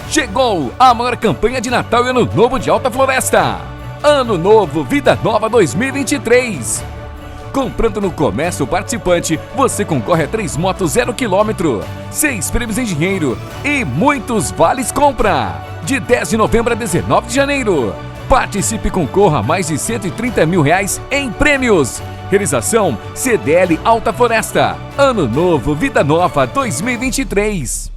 Chegou a maior campanha de Natal e Ano Novo de Alta Floresta. Ano Novo Vida Nova 2023. Comprando no comércio participante, você concorre a 3 motos 0 km, 6 prêmios em dinheiro e muitos vales compra. De 10 de novembro a 19 de janeiro. Participe e concorra a mais de 130 mil reais em prêmios. Realização CDL Alta Floresta. Ano Novo Vida Nova 2023.